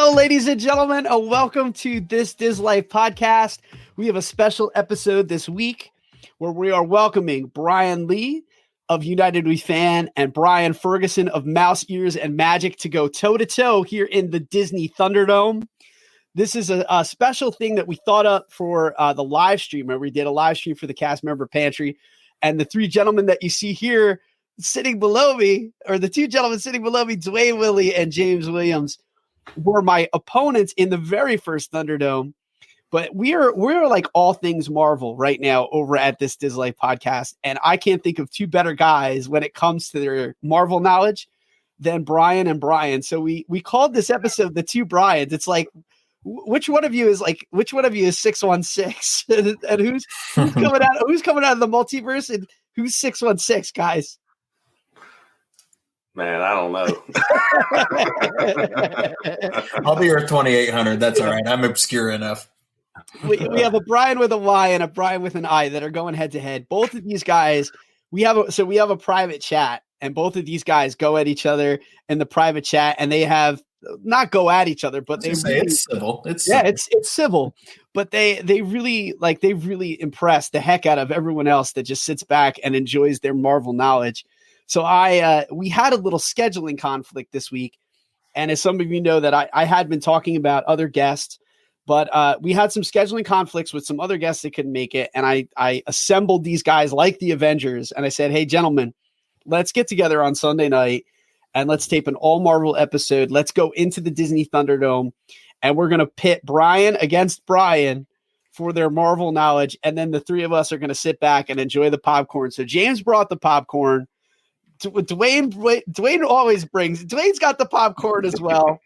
Hello, ladies and gentlemen, and welcome to this Dislife Podcast. We have a special episode this week where we are welcoming Bryan Lee of United We Fan and Brian Ferguson of Mouse Ears and Magic to go toe-to-toe here in the Disney Thunderdome. This is a special thing that we thought up for the live stream, where we did a live stream for the cast member pantry. And the three gentlemen that you see here sitting below me, or the two gentlemen sitting below me, Dwayne Willie and James Williams, were my opponents in the very first Thunderdome. But we're like all things Marvel right now over at this Dislife Podcast. And I can't think of two better guys when it comes to their Marvel knowledge than Bryan and Bryan. So we called this episode The Two Bryans. It's like, which one of you is 616 and who's coming out of the multiverse and who's 616, guys? Man, I don't know. I'll be your 2800. That's all right. I'm obscure enough. We have a Bryan with a Y and a Bryan with an I that are going head to head. Both of these guys, we have a private chat, and both of these guys go at each other in the private chat, and they have not go at each other, but it's civil. It's civil. But they really impressed the heck out of everyone else that just sits back and enjoys their Marvel knowledge. So we had a little scheduling conflict this week, and as some of you know, that I had been talking about other guests, but we had some scheduling conflicts with some other guests that couldn't make it, and I assembled these guys like the Avengers, and I said, hey, gentlemen, let's get together on Sunday night, and let's tape an all Marvel episode. Let's go into the Disney Thunderdome, and we're going to pit Bryan against Bryan for their Marvel knowledge, and then the three of us are going to sit back and enjoy the popcorn. So James brought the popcorn. Dwayne always brings. Dwayne's got the popcorn as well.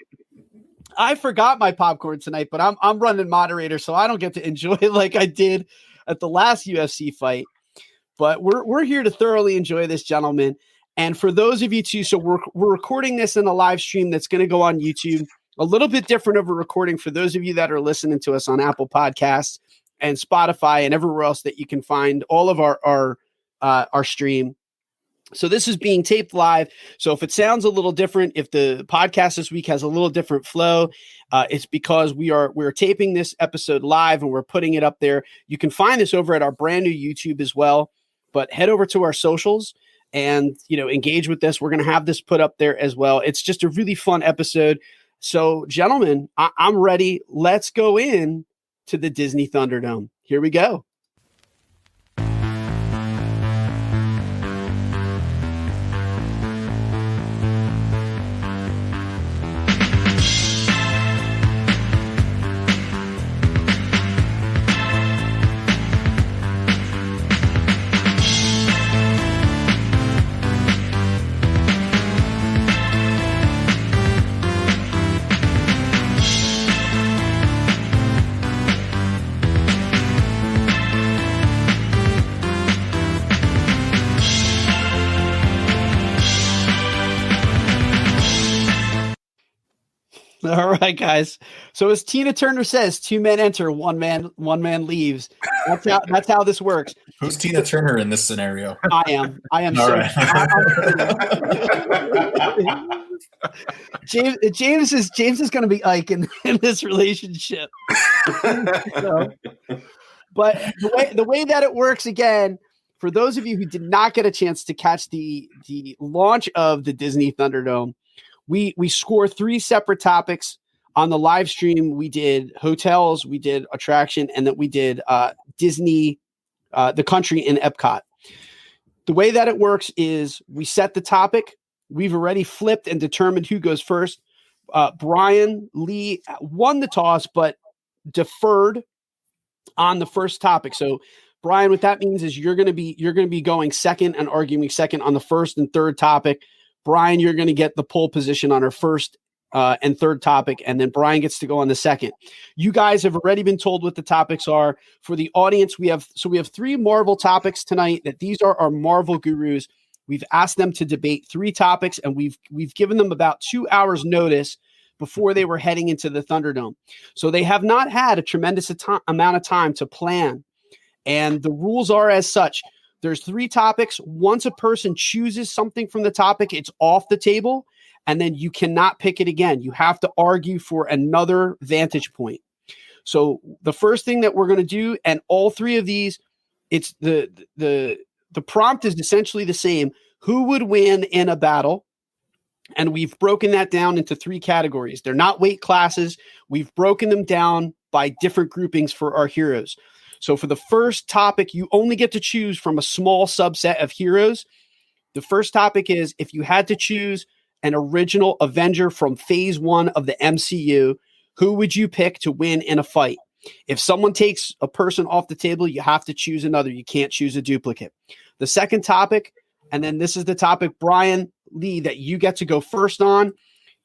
I forgot my popcorn tonight, but I'm running moderator, so I don't get to enjoy it like I did at the last UFC fight. But we're here to thoroughly enjoy this, gentlemen. And for those of you too, so we're recording this in a live stream that's going to go on YouTube. A little bit different of a recording for those of you that are listening to us on Apple Podcasts and Spotify and everywhere else that you can find all of our stream. So this is being taped live. So if it sounds a little different, if the podcast this week has a little different flow, it's because we're taping this episode live and we're putting it up there. You can find this over at our brand new YouTube as well, but head over to our socials and, engage with this. We're going to have this put up there as well. It's just a really fun episode. So gentlemen, I'm ready. Let's go in to the Disney Thunderdome. Here we go. All right, guys. So as Tina Turner says, two men enter, one man leaves. That's how this works. Who's Tina Turner in this scenario? I am. All So, right. James is going to be Ike in this relationship. But the way that it works, again, for those of you who did not get a chance to catch the launch of the Disney Thunderdome, we score three separate topics on the live stream. We did hotels, we did attraction, and then we did Disney, the country in Epcot. The way that it works is we set the topic. We've already flipped and determined who goes first. Bryan Lee won the toss, but deferred on the first topic. So Bryan, what that means is you're going to be going second and arguing second on the first and third topic. Bryan, you're going to get the pole position on our first and third topic, and then Bryan gets to go on the second. You guys have already been told what the topics are. For the audience, we have three Marvel topics tonight. That these are our Marvel gurus. We've asked them to debate three topics, and we've given them about 2 hours notice before they were heading into the Thunderdome. So they have not had a tremendous amount of time to plan. And the rules are as such. There's three topics. Once a person chooses something from the topic, it's off the table. and then you cannot pick it again. You have to argue for another vantage point. So the first thing that we're going to do, and all three of these, it's the prompt is essentially the same. Who would win in a battle? And we've broken that down into three categories. They're not weight classes. We've broken them down by different groupings for our heroes. So for the first topic, you only get to choose from a small subset of heroes. The first topic is, if you had to choose an original Avenger from phase 1 of the MCU, who would you pick to win in a fight? If someone takes a person off the table, you have to choose another. You can't choose a duplicate. The second topic, and then this is the topic, Bryan Lee, that you get to go first on,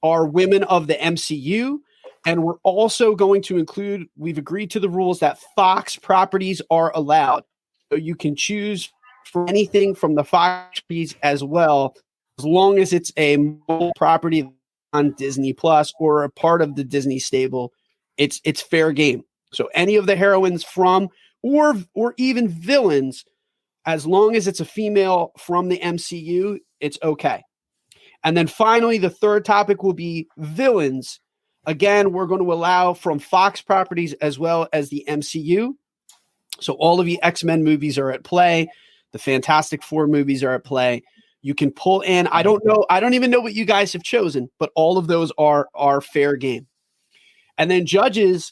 are women of the MCU. And we're also going to include, we've agreed to the rules that Fox properties are allowed. So you can choose for anything from the Fox properties as well, as long as it's a property on Disney Plus or a part of the Disney stable. It's fair game. So any of the heroines from, or even villains, as long as it's a female from the MCU, it's okay. And then finally, the third topic will be villains. Again, we're going to allow from Fox properties as well as the MCU. So all of the X-Men movies are at play. The Fantastic Four movies are at play. You can pull in. I don't even know what you guys have chosen, but all of those are fair game. And then judges,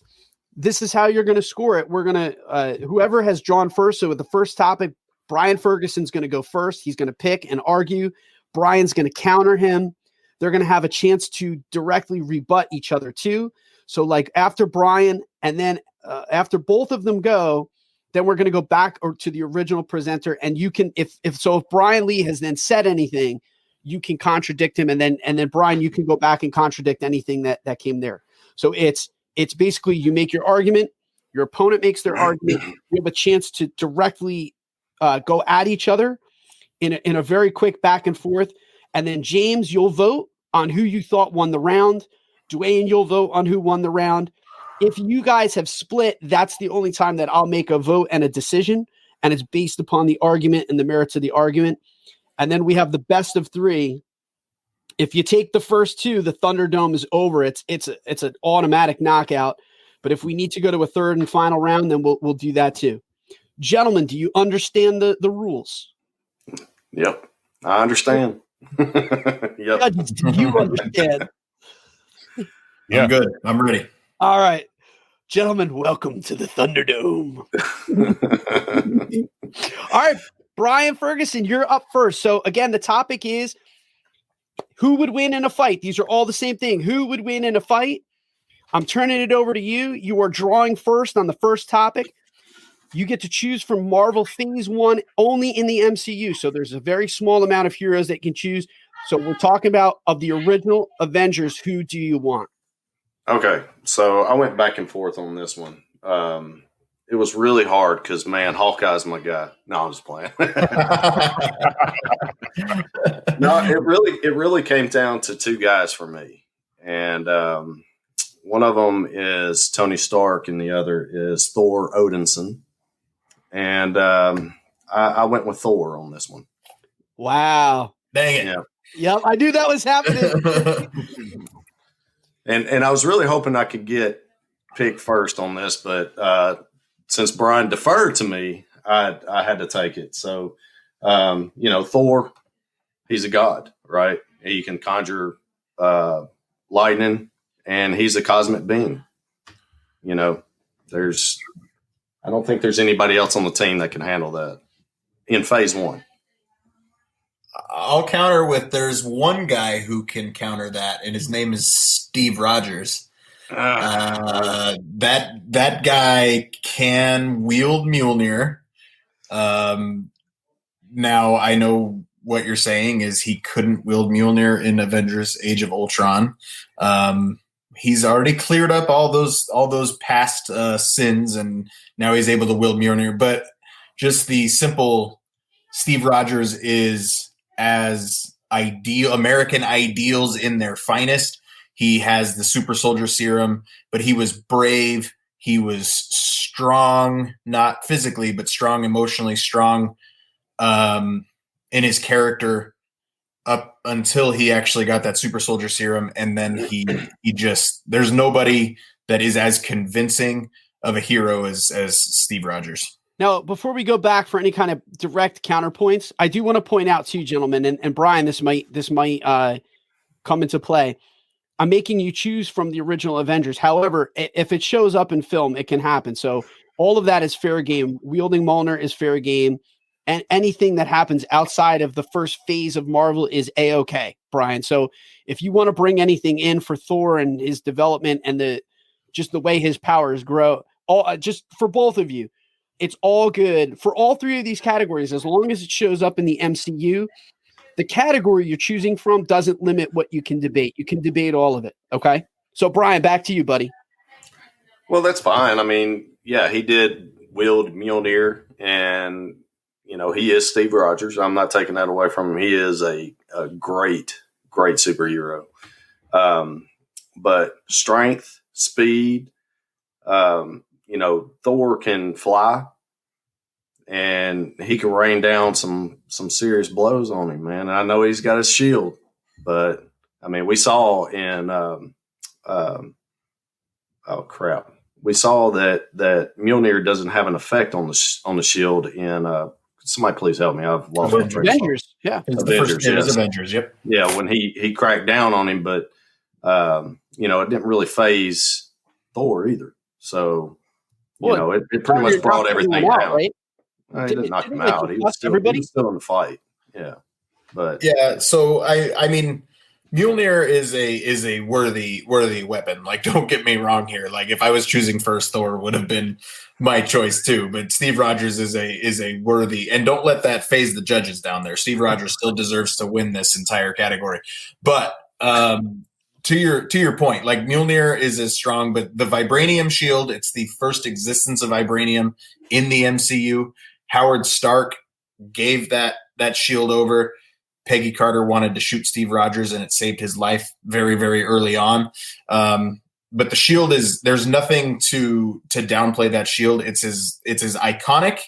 this is how you're going to score it. We're going to, whoever has drawn first. So with the first topic, Bryan Ferguson's going to go first. He's going to pick and argue. Bryan's going to counter him. They're going to have a chance to directly rebut each other too. So like after Bryan, and then after both of them go, then we're going to go back to the original presenter. And you can, if Bryan Lee has then said anything, you can contradict him. And then Bryan, you can go back and contradict anything that came there. So it's basically, you make your argument, your opponent makes their argument. You have a chance to directly go at each other in a very quick back and forth. And then James, you'll vote on who you thought won the round. Dwayne, you'll vote on who won the round. If you guys have split, that's the only time that I'll make a vote and a decision. And it's based upon the argument and the merits of the argument. And then we have the best of three. If you take the first two, the Thunderdome is over. It's an automatic knockout. But if we need to go to a third and final round, then we'll do that too. Gentlemen, do you understand the rules? Yep, I understand. Yep. Do you understand? Yeah. I'm good. I'm ready. All right. Gentlemen, welcome to the Thunderdome. All right, Bryan Ferguson, you're up first. So again, the topic is, who would win in a fight? These are all the same thing. Who would win in a fight? I'm turning it over to you. You are drawing first on the first topic. You get to choose from Marvel Phase 1 only in the MCU. So there's a very small amount of heroes that can choose. So we're talking about, of the original Avengers, who do you want? Okay, so I went back and forth on this one. It was really hard because, man, Hawkeye's my guy. No, I'm just playing. No, it really came down to two guys for me. And one of them is Tony Stark and the other is Thor Odinson. And I went with Thor on this one. Wow. Dang it. Yeah. Yep, I knew that was happening. And I was really hoping I could get picked first on this, but since Bryan deferred to me, I had to take it. So, Thor, he's a god, right? He can conjure lightning, and he's a cosmic being. I don't think there's anybody else on the team that can handle that in phase 1. I'll counter with, there's one guy who can counter that, and his name is Steve Rogers. That guy can wield Mjolnir. Now I know what you're saying is he couldn't wield Mjolnir in Avengers: Age of Ultron. He's already cleared up all those past sins, and now he's able to wield Mjolnir. But just the simple Steve Rogers is as American ideals in their finest. He has the super soldier serum, but he was brave. He was strong, not physically, but strong emotionally, strong in his character. up until he actually got that super soldier serum, and then he just there's nobody that is as convincing of a hero as Steve Rogers. Now, before we go back for any kind of direct counterpoints, I do want to point out to you, gentlemen, and Bryan, this might come into play. I'm making you choose from the original Avengers. However, if it shows up in film, it can happen. So all of that is fair game. Wielding Mjolnir is fair game. And anything that happens outside of the first phase of Marvel is A-okay, Bryan. So if you want to bring anything in for Thor and his development and just the way his powers grow, just for both of you, it's all good for all three of these categories. As long as it shows up in the MCU, the category you're choosing from doesn't limit what you can debate. You can debate all of it. Okay. So Bryan, back to you, buddy. Well, that's fine. I mean, yeah, he did wield Mjolnir, and he is Steve Rogers. I'm not taking that away from him. He is a great superhero. But strength, speed, Thor can fly, and he can rain down some serious blows on him, man. And I know he's got his shield, but I mean, we saw in we saw that Mjolnir doesn't have an effect on the shield in somebody please help me. I've lost Avengers. Yeah. Avengers. Yep. Yeah. When he cracked down on him, but it didn't really phase Thor either. So, it pretty much brought everything down. Right? He didn't knock him out. He was still in the fight. Yeah. But yeah. So I mean, Mjolnir is a worthy weapon. Like, don't get me wrong here. Like, if I was choosing first, Thor would have been my choice too. But Steve Rogers is a worthy, and don't let that phase the judges down there. Steve Rogers still deserves to win this entire category. But to your point, like, Mjolnir is as strong, but the vibranium shield, it's the first existence of vibranium in the MCU. Howard Stark gave that shield over. Peggy Carter wanted to shoot Steve Rogers, and it saved his life very, very early on. But the shield there's nothing to downplay that shield. It's as iconic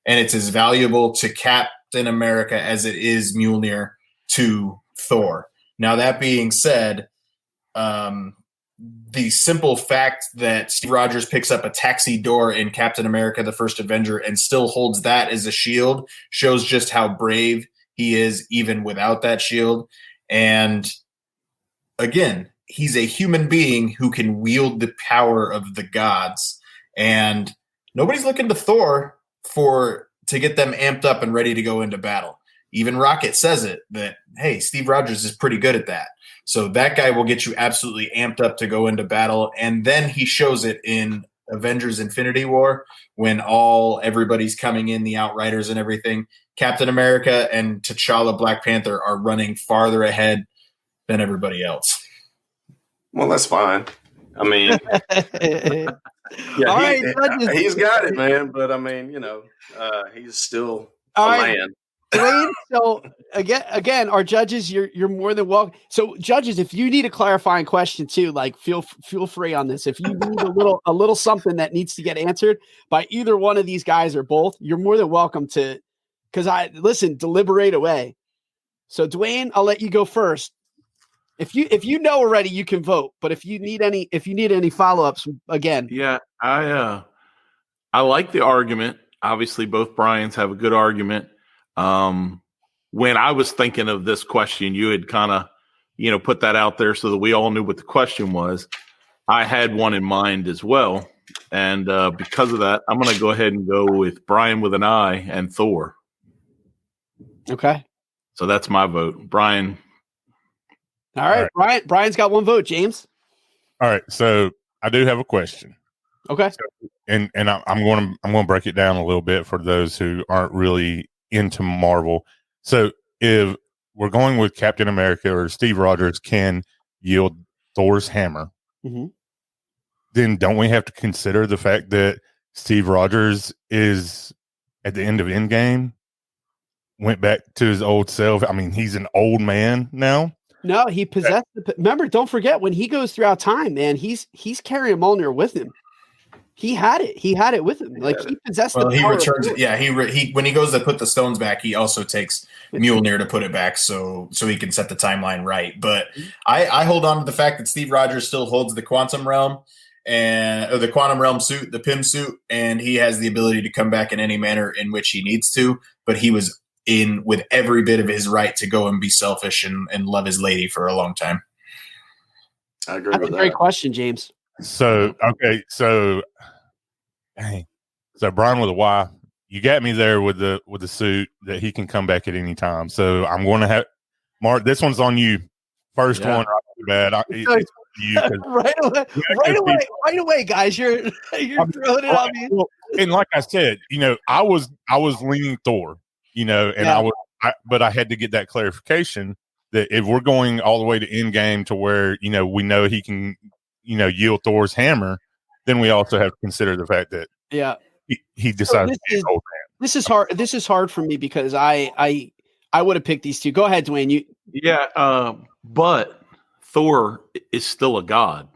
and it's as valuable to Captain America as it is Mjolnir to Thor. Now, that being said, the simple fact that Steve Rogers picks up a taxi door in Captain America, the First Avenger, and still holds that as a shield shows just how brave he is even without that shield. And again, he's a human being who can wield the power of the gods. And nobody's looking to Thor to get them amped up and ready to go into battle. Even Rocket says it, that, hey, Steve Rogers is pretty good at that. So that guy will get you absolutely amped up to go into battle. And then he shows it in Avengers Infinity War when everybody's coming in, the Outriders and everything. Captain America and T'Challa Black Panther are running farther ahead than everybody else. Well, that's fine. I mean, he's got it, man. But I mean, he's still a man. Dwayne, so again, our judges, you're more than welcome. So, judges, if you need a clarifying question too, like feel free on this. If you need a little something that needs to get answered by either one of these guys or both, you're more than welcome to. Because deliberate away. So, Dwayne, I'll let you go first. If you know already, you can vote. But if you need any follow-ups, again. Yeah, I like the argument. Obviously, both Bryans have a good argument. When I was thinking of this question, you had kind of, put that out there so that we all knew what the question was. I had one in mind as well. And because of that, I'm going to go ahead and go with Bryan with an I and Thor. Okay. So that's my vote. Bryan. All right. Bryan's got one vote. James. All right. So I do have a question. Okay. So, and I'm going to break it down a little bit for those who aren't really into Marvel. So if we're going with Captain America or Steve Rogers can yield Thor's hammer, then don't we have to consider the fact that Steve Rogers is at the end of Endgame? Went back to his old self. I mean, he's an old man now. No, he possessed. Remember, don't forget when he goes throughout time, man. He's carrying Mjolnir with him. He had it. He had it with him. Like he possessed the power. He returns it. Yeah, he when he goes to put the stones back, he also takes Mjolnir to put it back, so he can set the timeline right. But I hold on to the fact that Steve Rogers still holds the quantum realm or the quantum realm suit, the PIM suit, and he has the ability to come back in any manner in which he needs to. But he was in with every bit of his right to go and be selfish and love his lady for a long time. I agree That's with a that. great question, James. So dang. So Brian with a Y, you got me there with the suit that he can come back at any time. So I'm going to have Mark. This one's on you. First one, right bad. It's you, right away, guys. You're throwing it on me. Well, and like I said, I was leaning Thor. And but I had to get that clarification that if we're going all the way to Endgame to where we know he can yield Thor's hammer, then we also have to consider the fact that he decided to be an old man. This is hard for me because I would have picked these two. Go ahead, Dwayne. But Thor is still a god.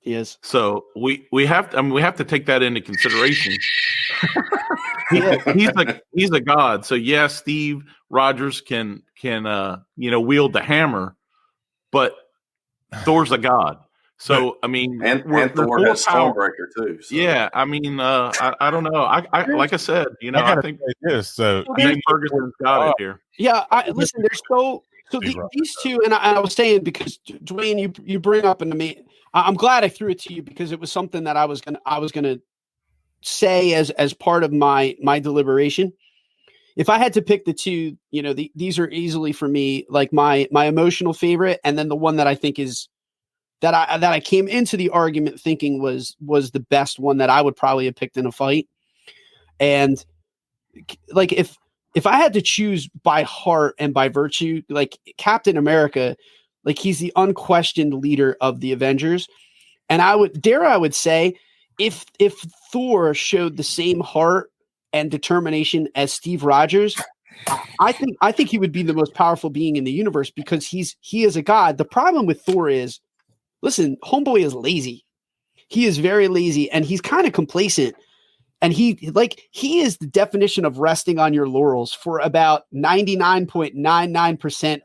He is. So we have to take that into consideration. He's a god. So yes, Steve Rogers can wield the hammer, but Thor's a god. So I mean, and Thor has Stormbreaker too. So. Yeah, I mean, I don't know. I like I said, I think this. So Ferguson's got it here. Yeah, listen. There's these two, and I was saying because Dwayne, you bring up into me. I'm glad I threw it to you because it was something that I was gonna say as part of my deliberation. If I had to pick the two, these are easily for me like my emotional favorite, and then the one that I think is that I came into the argument thinking was the best one that I would probably have picked in a fight. And like if I had to choose by heart and by virtue, like Captain America, like he's the unquestioned leader of the Avengers. And I would say if Thor showed the same heart and determination as Steve Rogers, I think he would be the most powerful being in the universe because he is a god. The problem with Thor is, listen, homeboy is lazy. He is very lazy and he's kind of complacent. And he is the definition of resting on your laurels for about 99.99%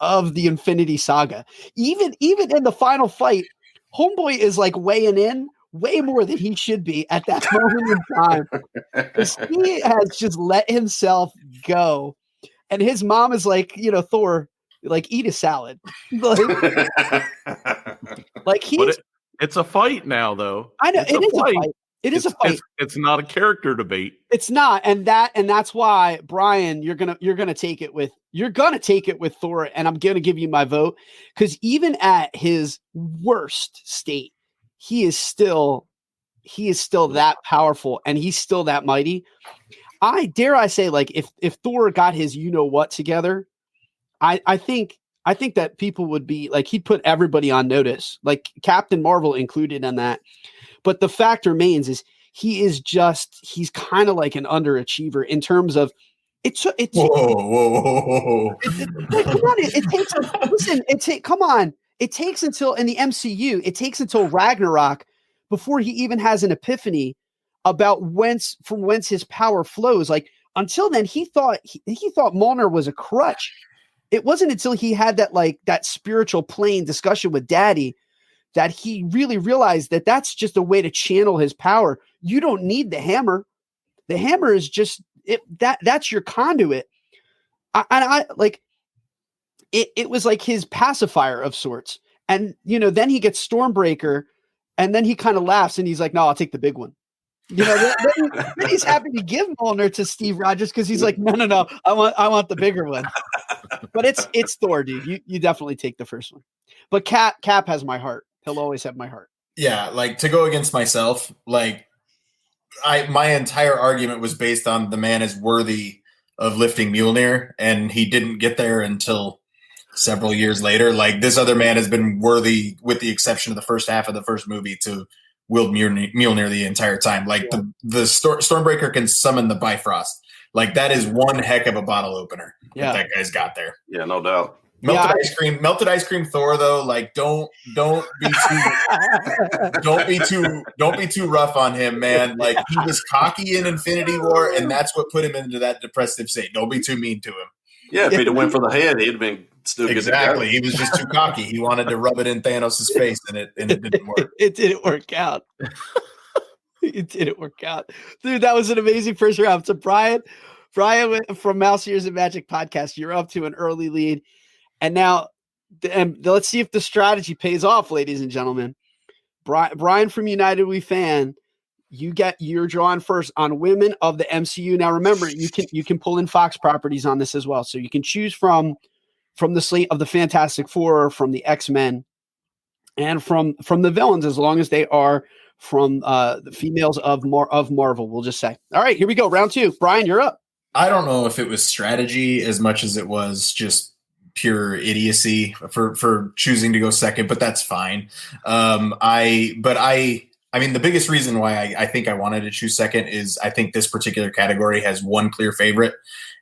of the Infinity Saga. Even in the final fight, homeboy is like weighing in way more than he should be at that moment in time. Because he has just let himself go. And his mom is like, Thor, like, eat a salad. It's a fight now, though. I know it is a fight. It is a fight. It's not a character debate. It's not, and that's why, Brian, you're gonna take it with Thor, and I'm gonna give you my vote because even at his worst state, he is still that powerful, and he's still that mighty. I dare say, like if Thor got his what together, I think that people would be like he'd put everybody on notice, like Captain Marvel included in that. But the fact remains is he's kind of like an underachiever in terms of it's whoa. Come on. It takes until in the MCU, it takes until Ragnarok before he even has an epiphany about whence his power flows. Like until then, he thought Mjolnir was a crutch. It wasn't until he had that spiritual plane discussion with Daddy that he really realized that that's just a way to channel his power. You don't need the hammer. The hammer is just that's your conduit. It was like his pacifier of sorts. And, then he gets Stormbreaker and then he kind of laughs and he's like, no, I'll take the big one. Then he's happy to give Mjolnir to Steve Rogers because he's like, no, I want the bigger one. But it's Thor, dude. You definitely take the first one. But Cap has my heart. He'll always have my heart. Yeah, like to go against myself, like my entire argument was based on the man is worthy of lifting Mjolnir, and he didn't get there until several years later. Like this other man has been worthy, with the exception of the first half of the first movie, to wield Mjolnir the entire time. Like the Stormbreaker can summon the Bifrost. Like that is one heck of a bottle opener that guy's got there. Yeah, no doubt. Melted ice cream Thor though, like don't be too rough on him, man. Like he was cocky in Infinity War, and that's what put him into that depressive state. Don't be too mean to him. Yeah, if he'd have went for the head, he'd have been still good. Exactly. He was just too cocky. He wanted to rub it in Thanos' face, and it didn't work. It didn't work out. It didn't work out. Dude, that was an amazing first round. So Bryan from Mouse Ears and Magic Podcast, you're up to an early lead. And now let's see if the strategy pays off, ladies and gentlemen. Bryan from United We Fan, you're drawing first on women of the MCU. Now remember, you can pull in Fox properties on this as well. So you can choose from the slate of the Fantastic Four, from the X-Men, and from the villains, as long as they are from the females of Marvel, we'll just say. All right, here we go. Round 2. Bryan, you're up. I don't know if it was strategy as much as it was just pure idiocy for choosing to go second, but that's fine. I mean, the biggest reason why I think I wanted to choose second is I think this particular category has one clear favorite,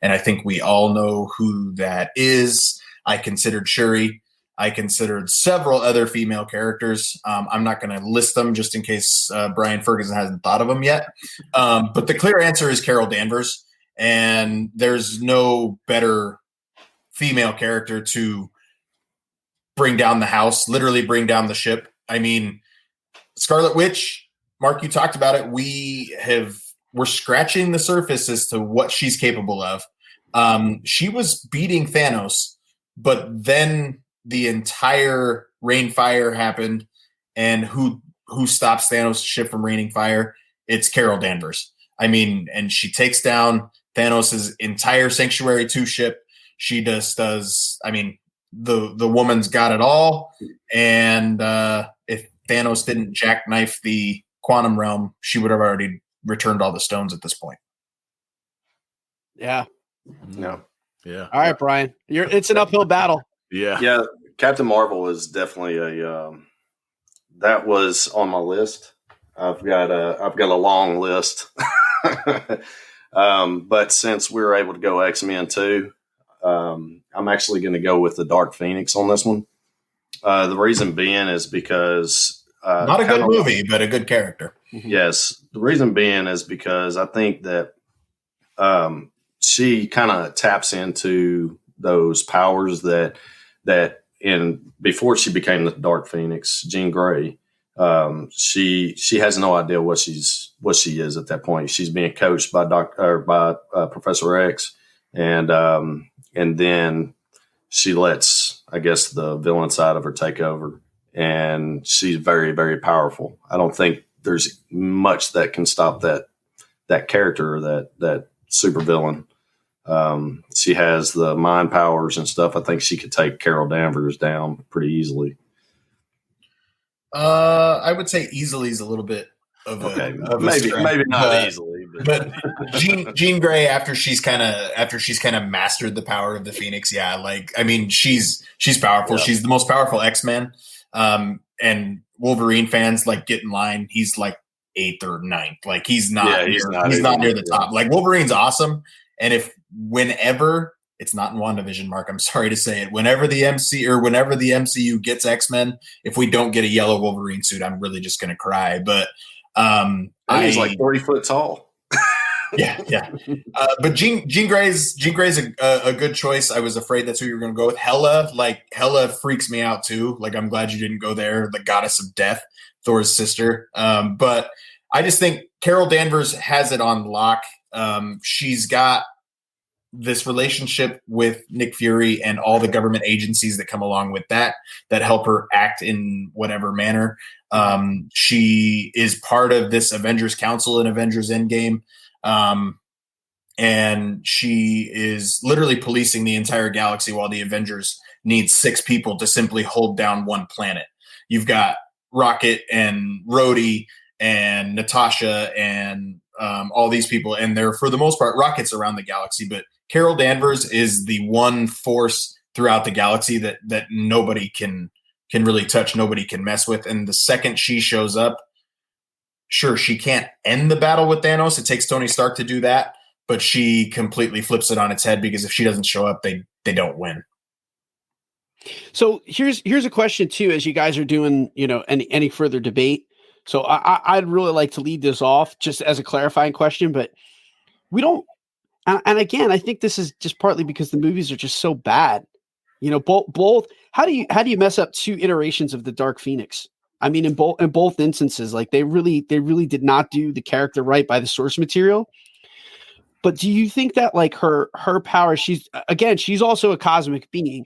and I think we all know who that is. I considered Shuri. I considered several other female characters. I'm not going to list them just in case Brian Ferguson hasn't thought of them yet. But the clear answer is Carol Danvers, and there's no better female character to bring down the house, literally bring down the ship. I mean, Scarlet Witch, Mark, you talked about it. We're scratching the surface as to what she's capable of. She was beating Thanos, but then the entire rain fire happened, and who stops Thanos' ship from raining fire? It's Carol Danvers. I mean, and she takes down Thanos' entire Sanctuary 2 ship. She just does. I mean, the woman's got it all. And if Thanos didn't jackknife the quantum realm, she would have already returned all the stones at this point. Yeah. No. Yeah. All right, Bryan. It's an uphill battle. Yeah. Yeah. Captain Marvel is definitely that was on my list. I've got a long list. But since we were able to go X-Men too, I'm actually going to go with the Dark Phoenix on this one. The reason being is because not a good movie, but a good character. Yes, the reason being is because I think that she kind of taps into those powers that before she became the Dark Phoenix, Jean Grey. She has no idea what she is at that point. She's being coached by Professor X, and then she lets, I guess, the villain side of her take over, and she's very, very powerful. I don't think there's much that can stop that character, that supervillain. She has the mind powers and stuff. I think she could take Carol Danvers down pretty easily. I would say easily is a little bit of maybe not easily, but Jean Grey, after she's kind of mastered the power of the Phoenix, yeah, like I mean she's powerful. Yeah. She's the most powerful X-Men. And Wolverine fans like get in line. He's like 8th or 9th. Like he's not near the top. Like Wolverine's awesome. And whenever it's not in WandaVision, Mark, I'm sorry to say it. Whenever the MCU gets X-Men, if we don't get a yellow Wolverine suit, I'm really just going to cry. But he's like 40 foot tall. yeah. But Jean Grey's a good choice. I was afraid that's who you were going to go with. Hela freaks me out too. Like I'm glad you didn't go there. The goddess of death, Thor's sister. But I just think Carol Danvers has it on lock. She's got this relationship with Nick Fury and all the government agencies that come along with that help her act in whatever manner. She is part of this Avengers Council in Avengers Endgame. And she is literally policing the entire galaxy while the Avengers need 6 people to simply hold down one planet. You've got Rocket and Rhodey and Natasha and all these people, and they're for the most part rockets around the galaxy, but Carol Danvers is the one force throughout the galaxy that nobody can really touch, nobody can mess with. And the second she shows up, sure, she can't end the battle with Thanos. It takes Tony Stark to do that, but she completely flips it on its head because if she doesn't show up, they don't win. So here's a question too, as you guys are doing, any further debate. So I'd really like to lead this off just as a clarifying question, but we don't. And again, I think this is just partly because the movies are just so bad. Both. How do you mess up two iterations of the Dark Phoenix? I mean, in both instances, like they really did not do the character right by the source material. But do you think that like her power? She's also a cosmic being,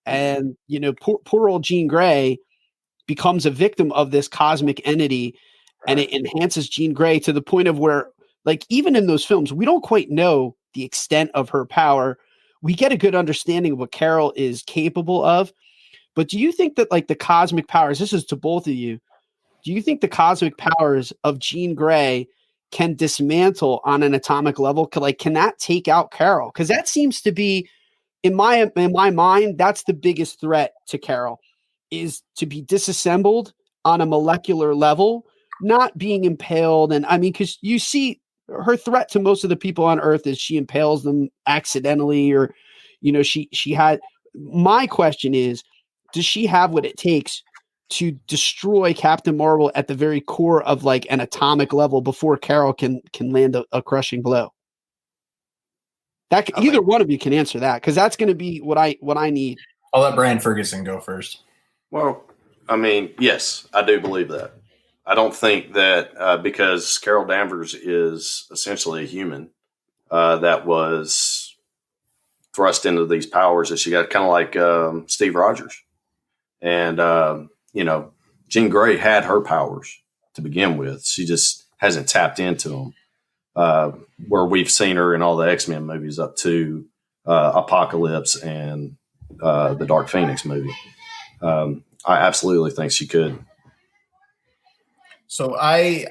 and poor old Jean Grey becomes a victim of this cosmic entity, and it enhances Jean Grey to the point of where, like, even in those films, we don't quite know the extent of her power. We get a good understanding of what Carol is capable of. But do you think that like the cosmic powers, this is to both of you, do you think the cosmic powers of Jean Grey can dismantle on an atomic level? Can that take out Carol? Because that seems to be, in my mind, that's the biggest threat to Carol, is to be disassembled on a molecular level, not being impaled. And I mean, because you see her threat to most of the people on Earth is she impales them accidentally, or, she had. My question is, does she have what it takes to destroy Captain Marvel at the very core of like an atomic level before Carol can land a crushing blow? Either one of you can answer that, because that's going to be what I need. I'll let Bryan Ferguson go first. Well, I mean, yes, I do believe that. I don't think that because Carol Danvers is essentially a human that was thrust into these powers that she got, kind of like Steve Rogers. And, Jean Grey had her powers to begin with. She just hasn't tapped into them. Where we've seen her in all the X-Men movies up to Apocalypse and the Dark Phoenix movie. I absolutely think she could. So I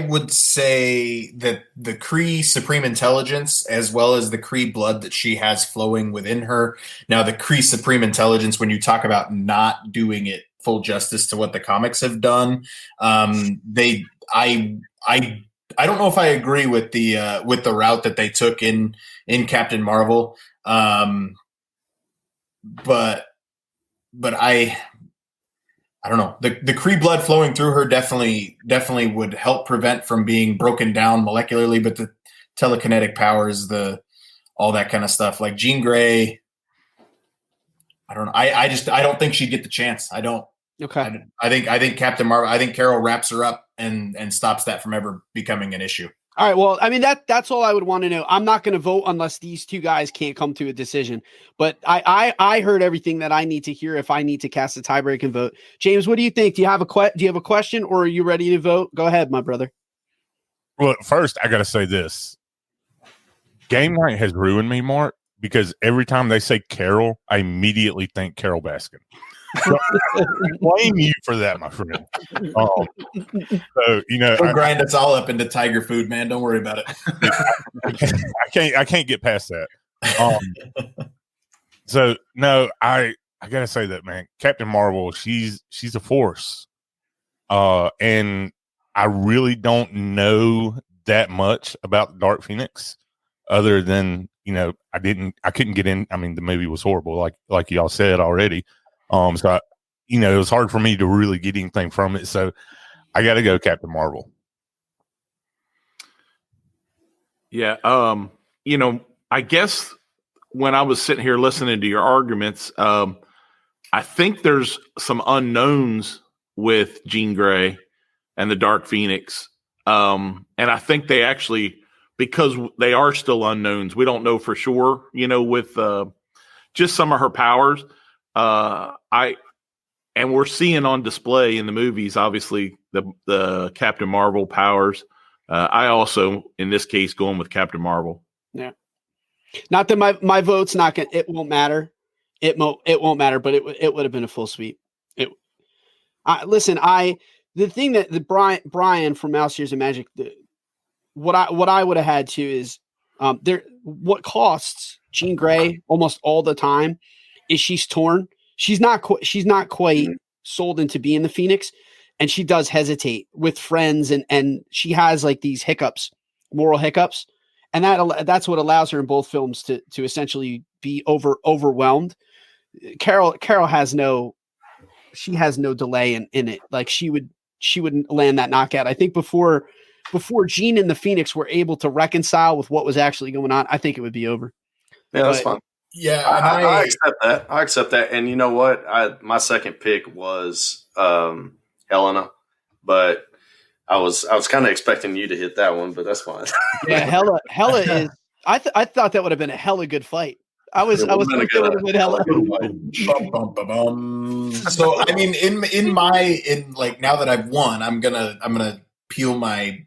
would say that the Kree Supreme Intelligence, as well as the Kree blood that she has flowing within her. Now, the Kree Supreme Intelligence, when you talk about not doing it full justice to what the comics have done, I don't know if I agree with the route that they took in Captain Marvel, but I don't know. The Kree blood flowing through her definitely would help prevent from being broken down molecularly, but the telekinetic powers, all that kind of stuff, like Jean Grey, I don't know. I don't think she'd get the chance. I don't. Okay. I think Captain Marvel. I think Carol wraps her up and stops that from ever becoming an issue. All right. Well, I mean, that's all I would want to know. I'm not going to vote unless these two guys can't come to a decision. But I heard everything that I need to hear if I need to cast a tiebreak and vote. James, what do you think? Do you have a question, or are you ready to vote? Go ahead, my brother. Well, first I got to say this: game night has ruined me, Mark, because every time they say Carol, I immediately think Carol Baskin. So I blame you for that, my friend. So we'll grind us all up into tiger food, man. Don't worry about it. I can't get past that. So no, I gotta say that, man, Captain Marvel, she's a force. And I really don't know that much about the Dark Phoenix, other than I couldn't get in. I mean, the movie was horrible, like y'all said already. So it was hard for me to really get anything from it. So I got to go Captain Marvel. Yeah. I guess when I was sitting here listening to your arguments, I think there's some unknowns with Jean Grey and the Dark Phoenix. And I think they actually, because they are still unknowns, we don't know for sure, with just some of her powers. And we're seeing on display in the movies, obviously, the Captain Marvel powers. I also, in this case, going with Captain Marvel. Yeah. Not that my vote's not going to, it won't matter. It won't matter, but it would have been a full sweep. The thing that the Bryan from Mouse Ears and Magic, what I would have had to is what costs Jean Grey almost all the time is she's torn. She's not quite sold into being the Phoenix, and she does hesitate with friends, and she has like these hiccups, moral hiccups, and that's what allows her in both films to essentially be overwhelmed. Carol has no delay in it. Like she would land that knockout. I think before Jean and the Phoenix were able to reconcile with what was actually going on, I think it would be over. Yeah, that's fine. Yeah, I accept that. I accept that. And you know what? My second pick was Helena, but I was kind of expecting you to hit that one, but that's fine. Yeah, Hella is. I thought that would have been a hella good fight. I was thinking it would have been hella. So I mean, in now that I've won, I'm gonna peel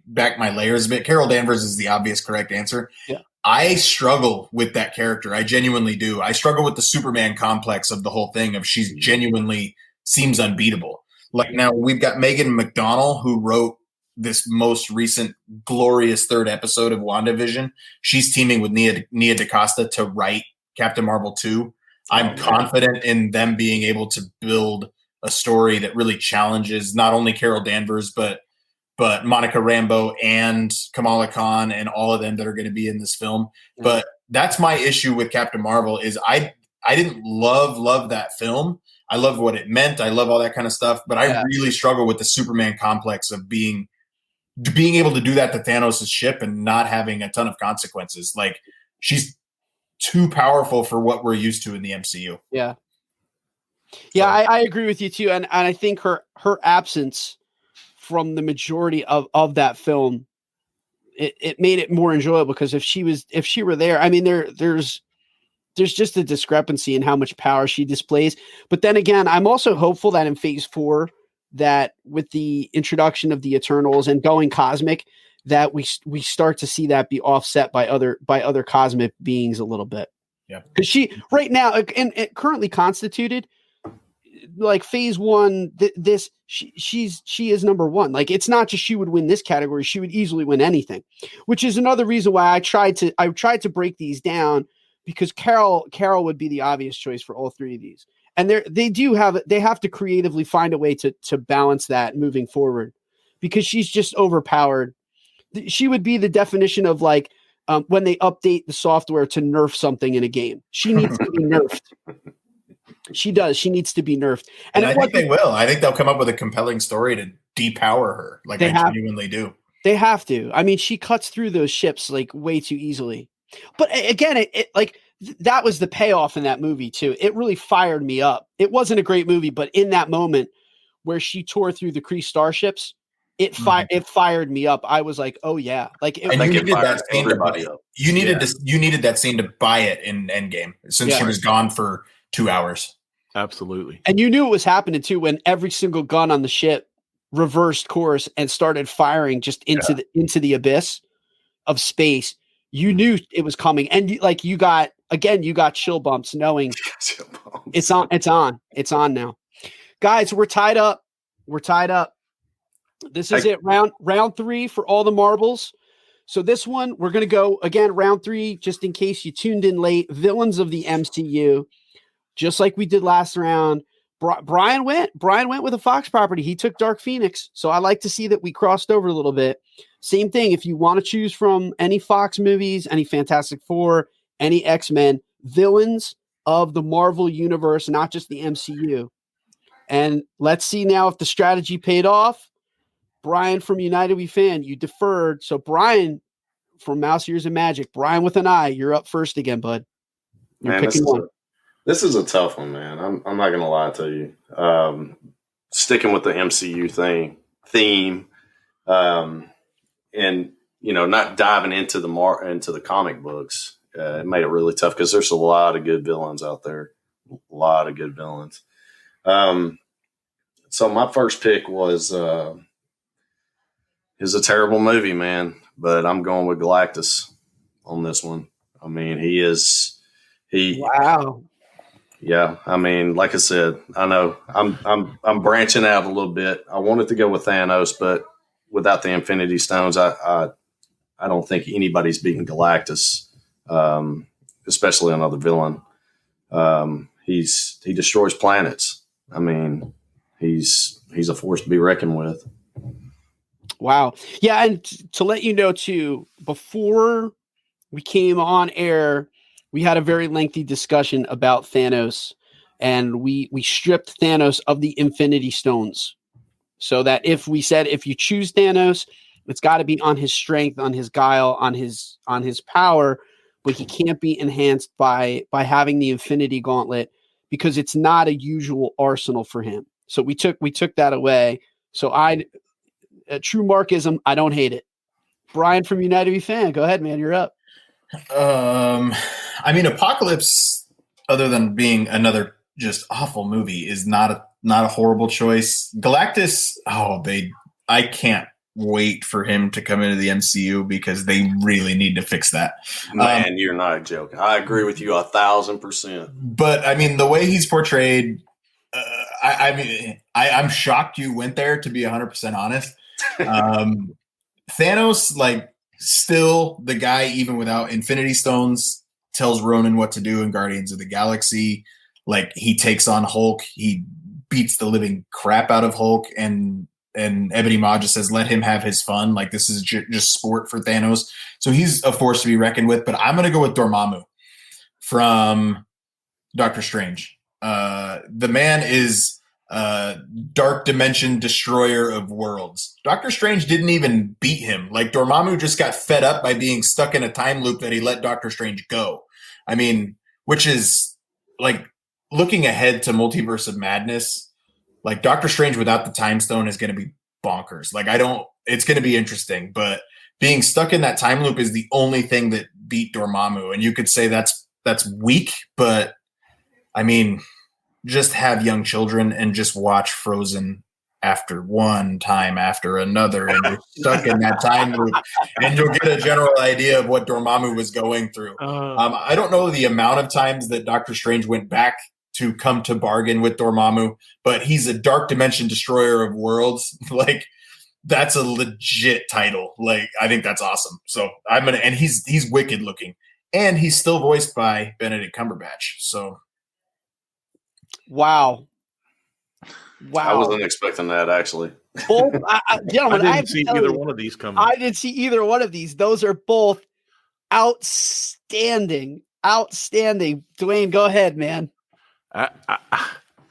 back my layers a bit. Carol Danvers is the obvious correct answer. Yeah. I struggle with that character. I genuinely do. I struggle with the Superman complex of the whole thing. Of she's genuinely seems unbeatable. Like now we've got Megan McDonnell, who wrote this most recent glorious third episode of WandaVision. She's teaming with Nia DaCosta to write Captain Marvel 2. I'm confident in them being able to build a story that really challenges not only Carol Danvers, but Monica Rambeau and Kamala Khan and all of them that are going to be in this film. But that's my issue with Captain Marvel is I didn't love that film. I love what it meant. I love all that kind of stuff. But I really struggle with the Superman complex of being able to do that to Thanos' ship and not having a ton of consequences. Like she's too powerful for what we're used to in the MCU. Yeah. Yeah, I agree with you too. And I think her absence from the majority of that film, it made it more enjoyable because if she were there, I mean, there's just a discrepancy in how much power she displays. But then again, I'm also hopeful that in phase 4, that with the introduction of the Eternals and going cosmic, that we start to see that be offset by other cosmic beings a little bit. Yeah. Because she right now and currently constituted, like phase 1, she is number 1. Like it's not just she would win this category; she would easily win anything. Which is another reason why I tried to break these down, because Carol would be the obvious choice for all three of these, and they have to creatively find a way to balance that moving forward, because she's just overpowered. She would be the definition of like when they update the software to nerf something in a game. She needs to be nerfed. She does. She needs to be nerfed. And I think they will. I think they'll come up with a compelling story to depower her. Like I genuinely do. They have to. I mean, she cuts through those ships like way too easily. But again, it like that was the payoff in that movie too. It really fired me up. It wasn't a great movie, but in that moment where she tore through the Kree starships, it fired me up. I was like, oh yeah. Like you needed that scene to buy it. You needed that scene to buy it in Endgame since she was gone for 2 hours. Absolutely. And you knew it was happening too when every single gun on the ship reversed course and started firing just into the abyss of space. You knew it was coming, and you got chill bumps knowing it's on now. Guys, we're tied up. This is it. Round 3 for all the marbles. So this one, we're going to go again, round 3, just in case you tuned in late. Villains of the MCU. Just like we did last round, Bryan went with a Fox property. He took Dark Phoenix. So I like to see that we crossed over a little bit. Same thing. If you want to choose from any Fox movies, any Fantastic Four, any X-Men, villains of the Marvel universe, not just the MCU. And let's see now if the strategy paid off. Bryan from United We Fan, you deferred. So Bryan from Mouse Ears and Magic, Bryan with an I, you're up first again, bud. You're picking one. This is a tough one, man. I'm not gonna lie to you. Sticking with the MCU theme, and not diving into the comic books, it made it really tough because there's a lot of good villains out there. A lot of good villains. So my first pick was a terrible movie, man, but I'm going with Galactus on this one. I mean, wow. Yeah, I mean, like I said, I know I'm branching out a little bit. I wanted to go with Thanos, but without the Infinity Stones, I don't think anybody's beating Galactus, especially another villain. He destroys planets. I mean, he's a force to be reckoned with. Wow. Yeah, and to let you know too, before we came on air, we had a very lengthy discussion about Thanos and we stripped Thanos of the Infinity Stones, so that if you choose Thanos, it's got to be on his strength, on his guile, on his power, but he can't be enhanced by having the Infinity Gauntlet, because it's not a usual arsenal for him. So we took that away. So true Markism, I don't hate it. Bryan from United We Fan, go ahead, man. You're up. I mean, Apocalypse, other than being another just awful movie, is not a horrible choice. Galactus, I can't wait for him to come into the MCU, because they really need to fix that. Man, you're not joking. I agree with you 1,000%. But I mean, the way he's portrayed, I'm shocked you went there, to be 100% honest. Thanos, like, still the guy, even without Infinity Stones, tells Ronan what to do in Guardians of the Galaxy. Like, he takes on Hulk, he beats the living crap out of Hulk, and Ebony Maw just says, let him have his fun. Like, this is just sport for Thanos. So he's a force to be reckoned with. But I'm going to go with Dormammu from Doctor Strange. The man is dark dimension destroyer of worlds. Doctor Strange didn't even beat him. Like, Dormammu just got fed up by being stuck in a time loop that he let Doctor Strange go. I mean, which is like looking ahead to Multiverse of Madness. Like, Doctor Strange without the time stone is going to be bonkers. Like, it's going to be interesting, but being stuck in that time loop is the only thing that beat Dormammu. And you could say that's weak, but I mean, just have young children and just watch Frozen after one time after another, and you're stuck in that time loop, and you'll get a general idea of what Dormammu was going through. I don't know the amount of times that Doctor Strange went back to come to bargain with Dormammu, but he's a dark dimension destroyer of worlds. Like, that's a legit title. Like, I think that's awesome. So and he's wicked looking, and he's still voiced by Benedict Cumberbatch. So. Wow. I wasn't expecting that, actually. Both, gentlemen, I didn't see either one of these coming. I didn't see either one of these. Those are both outstanding. Dwayne, go ahead, man. I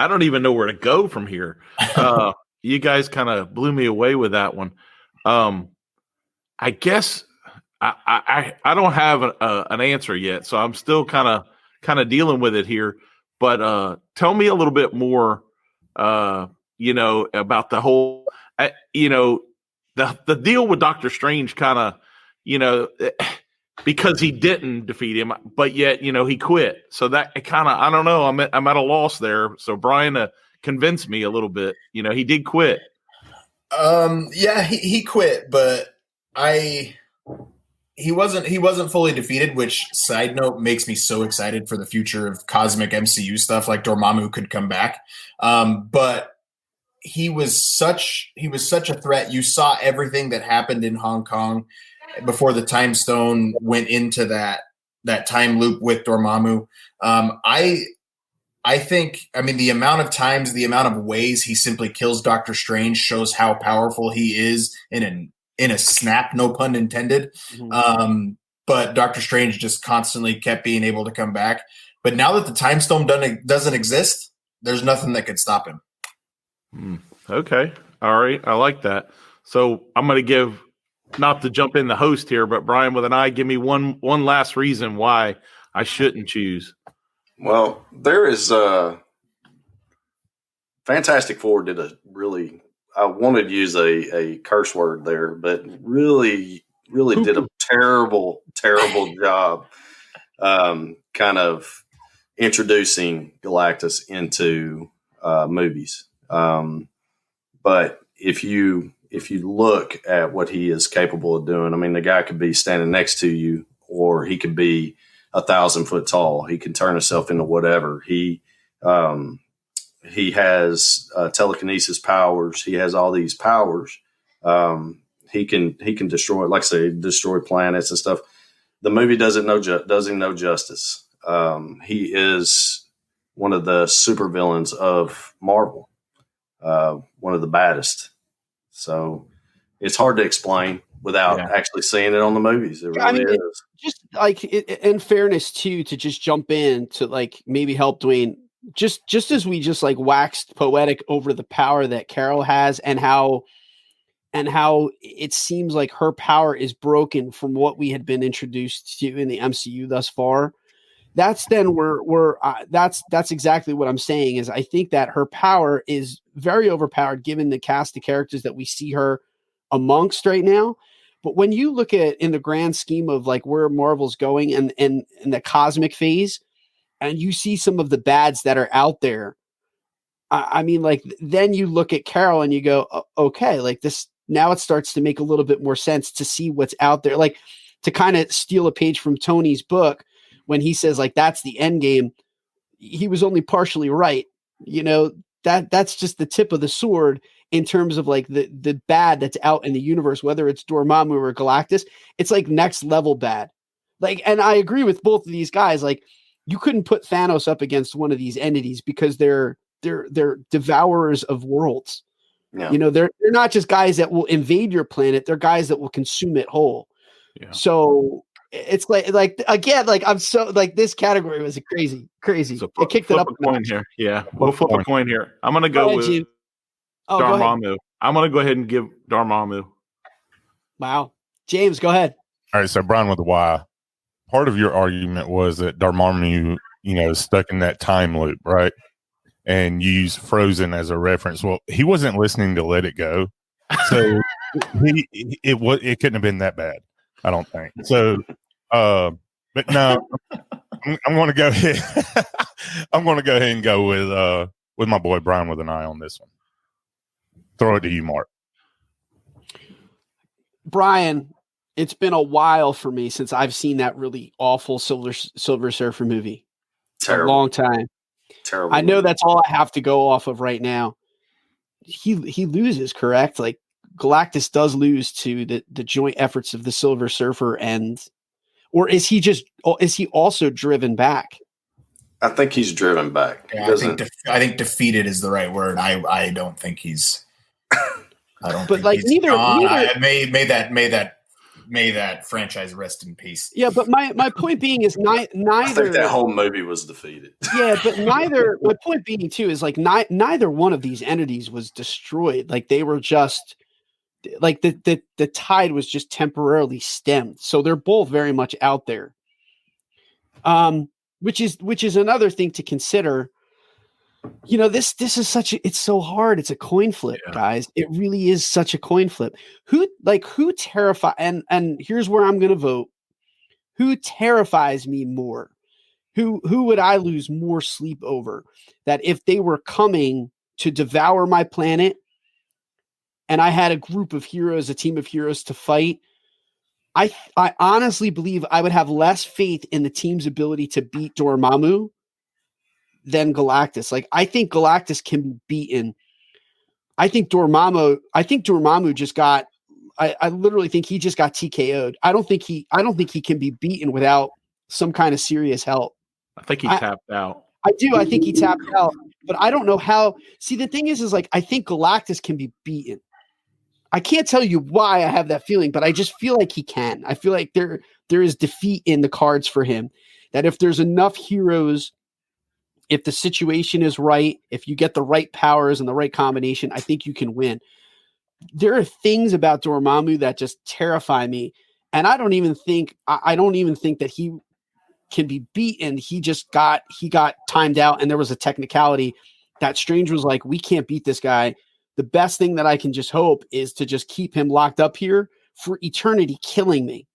don't even know where to go from here. You guys kind of blew me away with that one. I guess I don't have an answer yet, so I'm still kind of dealing with it here. But tell me a little bit more, about the whole, the deal with Doctor Strange, kind of, because he didn't defeat him, but yet, he quit. So that kind of, I don't know, I'm at a loss there. So Bryan convinced me a little bit. He did quit. Yeah, he quit, but he wasn't fully defeated, which, side note, makes me so excited for the future of cosmic MCU stuff. Like, Dormammu could come back. But he was such a threat. You saw everything that happened in Hong Kong before the time stone went into that time loop with Dormammu. I think, the amount of times, the amount of ways he simply kills Doctor Strange shows how powerful he is in a snap, no pun intended. Mm-hmm. But Doctor Strange just constantly kept being able to come back. But now that the time stone doesn't exist, there's nothing that could stop him. Okay. All right. I like that. So I'm going to give, not to jump in the host here, but Bryan with an eye, give me one last reason why I shouldn't choose. Well, there is Fantastic Four did a really, I wanted to use a curse word there, but really did a terrible job kind of introducing Galactus into movies. But if you look at what he is capable of doing, the guy could be standing next to you, or he could be 1,000 foot tall. He can turn himself into whatever. He has telekinesis powers. He has all these powers. He can destroy, like I say, destroy planets and stuff. The movie doesn't know justice. He is one of the supervillains of Marvel, one of the baddest. So it's hard to explain without actually seeing it on the movies. It really is. Just like, in fairness too, to just jump in to like maybe help Dwayne just as we just like waxed poetic over the power that Carol has and how it seems like her power is broken from what we had been introduced to in the MCU thus far. That's that's exactly what I'm saying is I think that her power is very overpowered given the cast of characters that we see her amongst right now. But when you look at in the grand scheme of like where Marvel's going and in the cosmic phase, and you see some of the bads that are out there, I mean, like then you look at Carol and you go, okay, like this now it starts to make a little bit more sense to see what's out there, like to kind of steal a page from Tony's book when he says like that's the end game. He was only partially right, you know. That's just the tip of the sword in terms of like the bad that's out in the universe, whether it's Dormammu or Galactus. It's like next level bad. Like, and I agree with both of these guys. Like, you couldn't put Thanos up against one of these entities because they're devourers of worlds. Yeah. You know, they're not just guys that will invade your planet. They're guys that will consume it whole. Yeah. So it's like again, like I'm so like this category was crazy. So It kicked it up a coin here. Yeah, we'll flip a coin here. I'm gonna go with James. Dormammu. I'm gonna go ahead and give Dormammu. Wow, James, go ahead. All right, so Bryan with the Y. Part of your argument was that Dormammu, is stuck in that time loop, right? And use Frozen as a reference. Well, he wasn't listening to Let It Go, so it couldn't have been that bad. I don't think so. But no, I'm going to go ahead. I'm going to go ahead and go with my boy Bryan with an eye on this one. Throw it to you, Mark. Bryan, it's been a while for me since I've seen that really awful Silver Surfer movie. Terrible. A long time. Terrible. I know that's all I have to go off of right now. He loses, correct? Like Galactus does lose to the joint efforts of the Silver Surfer or is he also driven back? I think he's driven back. Yeah, I think defeated is the right word. I don't think he's. I don't. But think like he's neither. May that franchise rest in peace. Yeah, but my point being is neither. I think that whole movie was defeated. Yeah, but neither. My point being too is like neither one of these entities was destroyed. Like they were just. Like the tide was just temporarily stemmed. So they're both very much out there. Which is another thing to consider. This is it's so hard. It's a coin flip, guys. It really is such a coin flip. Who terrifies, and here's where I'm going to vote. Who terrifies me more? Who would I lose more sleep over? That if they were coming to devour my planet, and I had a group of heroes, a team of heroes to fight, I honestly believe I would have less faith in the team's ability to beat Dormammu than Galactus. Like, I think Galactus can be beaten. I think Dormammu just got, I literally think he just got TKO'd. I don't think he can be beaten without some kind of serious help. I think he tapped out. I do. I think he tapped out, but I don't know how. See, the thing is like, I think Galactus can be beaten. I can't tell you why I have that feeling, but I just feel like he can. I feel like there is defeat in the cards for him. That if there's enough heroes, if the situation is right, if you get the right powers and the right combination, I think you can win. There are things about Dormammu that just terrify me, and I don't even think that he can be beaten. He got timed out, and there was a technicality that Strange was like, we can't beat this guy. The best thing that I can just hope is to just keep him locked up here for eternity, killing me.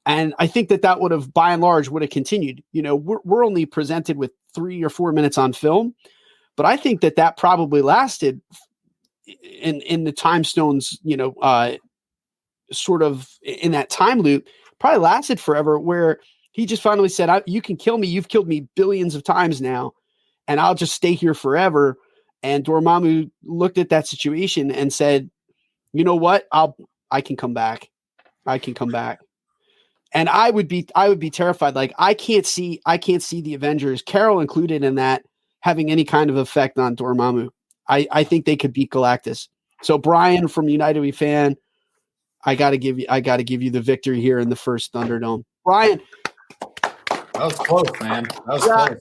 And I think that would have, by and large, would have continued. We're only presented with 3 or 4 minutes on film, but I think that probably lasted in the time stones, sort of in that time loop, probably lasted forever, where he just finally said, you can kill me. You've killed me billions of times now, and I'll just stay here forever. And Dormammu looked at that situation and said, you know what? I can come back. I can come back. And I would be terrified. Like, I can't see the Avengers, Carol included in that, having any kind of effect on Dormammu. I think they could beat Galactus. So Bryan from United We Fan, I gotta give you the victory here in the first Thunderdome. Bryan. That was close, man. That was close.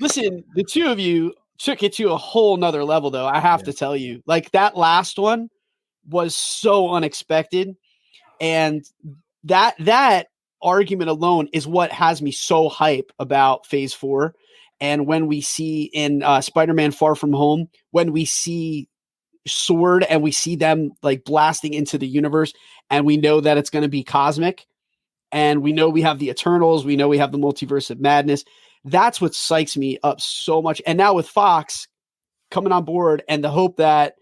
Listen, the two of you took it to a whole nother level, though. I have to tell you, like that last one was so unexpected, and that argument alone is what has me so hype about Phase 4. And when we see in Spider-Man Far From Home, when we see Sword and we see them like blasting into the universe, and we know that it's going to be cosmic, and we know we have the Eternals, we know we have the Multiverse of Madness. That's what psychs me up so much. And now with Fox coming on board and the hope that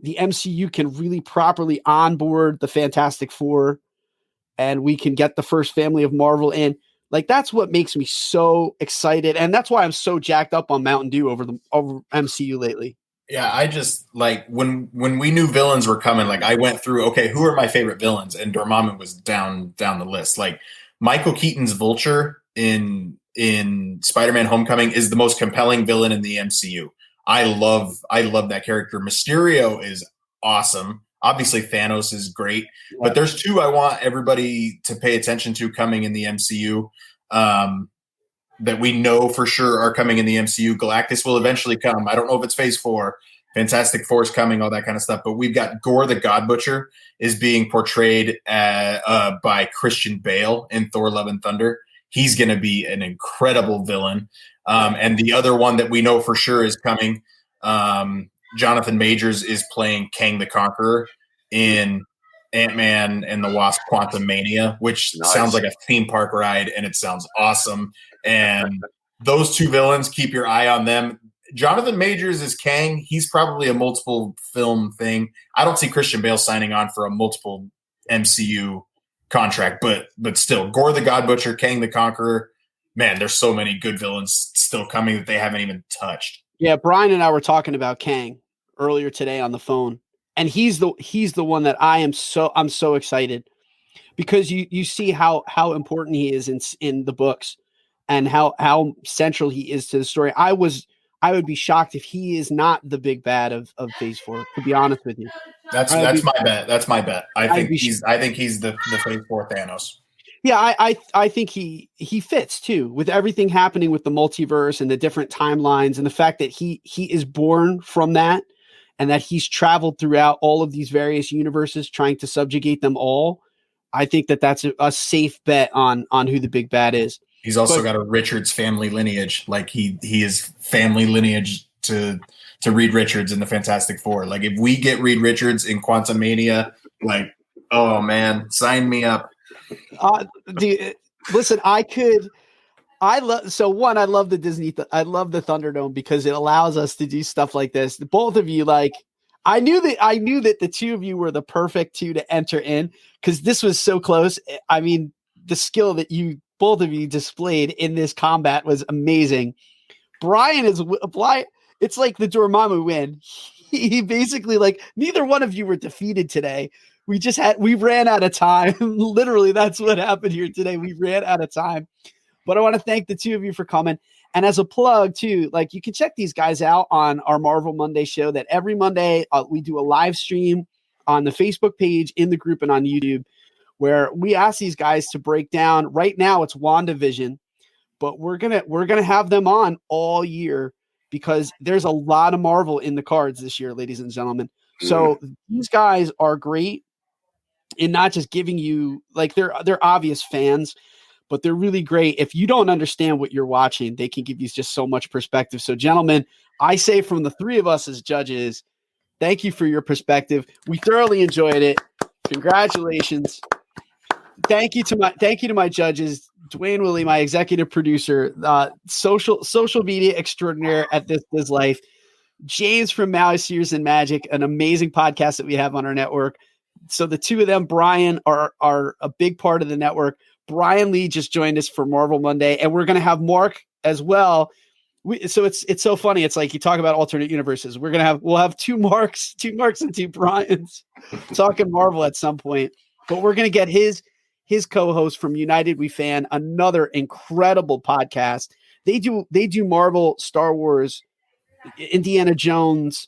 the MCU can really properly onboard the Fantastic Four and we can get the first family of Marvel in, like that's what makes me so excited. And that's why I'm so jacked up on Mountain Dew over MCU lately. Yeah, I just like when we knew villains were coming, like I went through, okay, who are my favorite villains? And Dormammu was down the list. Like Michael Keaton's Vulture in Spider-Man Homecoming is the most compelling villain in the MCU. I love that character. Mysterio is awesome. Obviously Thanos is great, but there's two I want everybody to pay attention to coming in the MCU. That we know for sure are coming in the MCU. Galactus will eventually come. I don't know if it's Phase 4. Fantastic Four is coming, all that kind of stuff. But we've got Gore the God Butcher is being portrayed by Christian Bale in Thor: Love and Thunder. He's going to be an incredible villain. And the other one that we know for sure is coming, Jonathan Majors is playing Kang the Conqueror in Ant-Man and the Wasp: Quantumania, which sounds like a theme park ride, and it sounds awesome. And those two villains, keep your eye on them. Jonathan Majors is Kang. He's probably a multiple film thing. I don't see Christian Bale signing on for a multiple MCU contract, but still, Gore the God Butcher, Kang the Conqueror. Man, there's so many good villains still coming that they haven't even touched. Yeah, Bryan and I were talking about Kang earlier today on the phone, and he's the one that I'm so excited because you see how important he is in the books and how central he is to the story. I would be shocked if he is not the big bad of Phase 4, to be honest with you. That's my bet. That's my bet. I think he's the Phase 4 Thanos. Yeah, I think he fits too with everything happening with the multiverse and the different timelines and the fact that he is born from that and that he's traveled throughout all of these various universes trying to subjugate them all. I think that's a safe bet on who the big bad is. He's also got a Richards family lineage. Like he is family lineage to Reed Richards in the Fantastic Four. Like if we get Reed Richards in Quantumania, like, oh man, sign me up. Listen, I love the Disney. I love the Thunderdome because it allows us to do stuff like this. Both of you, like, I knew that the two of you were the perfect two to enter in because this was so close. I mean, the skill that both of you displayed in this combat was amazing. Bryan is it's like the Dormammu win. He basically, like, neither one of you were defeated today. We ran out of time. Literally, that's what happened here today. We ran out of time. But I want to thank the two of you for coming. And as a plug too, like, you can check these guys out on our Marvel Monday show that every Monday we do a live stream on the Facebook page, in the group, and on YouTube, where we ask these guys to break down. Right now it's WandaVision, but we're gonna have them on all year because there's a lot of Marvel in the cards this year, ladies and gentlemen. So these guys are great in not just giving you, like, they're obvious fans, but they're really great. If you don't understand what you're watching, they can give you just so much perspective. So gentlemen, I say from the three of us as judges, thank you for your perspective. We thoroughly enjoyed it. Congratulations. Thank you to my judges, Dwayne Willie, my executive producer, social media extraordinaire at This Life, James from Maui Sears and Magic, an amazing podcast that we have on our network. So the two of them, Bryan, are a big part of the network. Bryan Lee just joined us for Marvel Monday, and we're going to have Mark as well. So it's so funny. It's like you talk about alternate universes. We'll have two Marks and two Bryans talking Marvel at some point. But we're going to get his co-host from United We Fan, another incredible podcast. They do Marvel, Star Wars, Indiana Jones,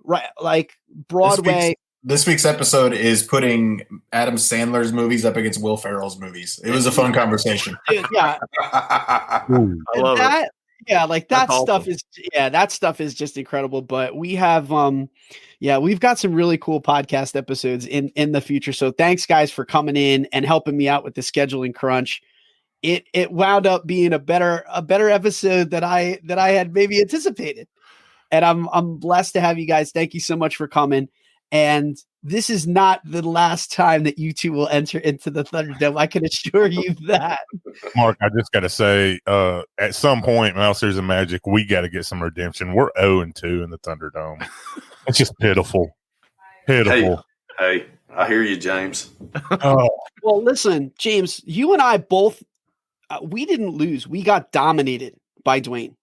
right? Like Broadway. This week's episode is putting Adam Sandler's movies up against Will Ferrell's movies. It was a fun conversation. Yeah. I love it. Yeah, like that That's stuff awesome. that stuff is just incredible. But we have we've got some really cool podcast episodes in the future. So thanks guys for coming in and helping me out with the scheduling crunch. It wound up being a better episode that I had maybe anticipated. And I'm blessed to have you guys. Thank you so much for coming. And this is not the last time that you two will enter into the Thunderdome. I can assure you that. Mark, I just got to say, at some point, Mousers and Magic, we got to get some redemption. We're 0-2 in the Thunderdome. It's just pitiful. Pitiful. Hey, I hear you, James. Oh, Well, listen, James, you and I both, we didn't lose. We got dominated by Dwayne.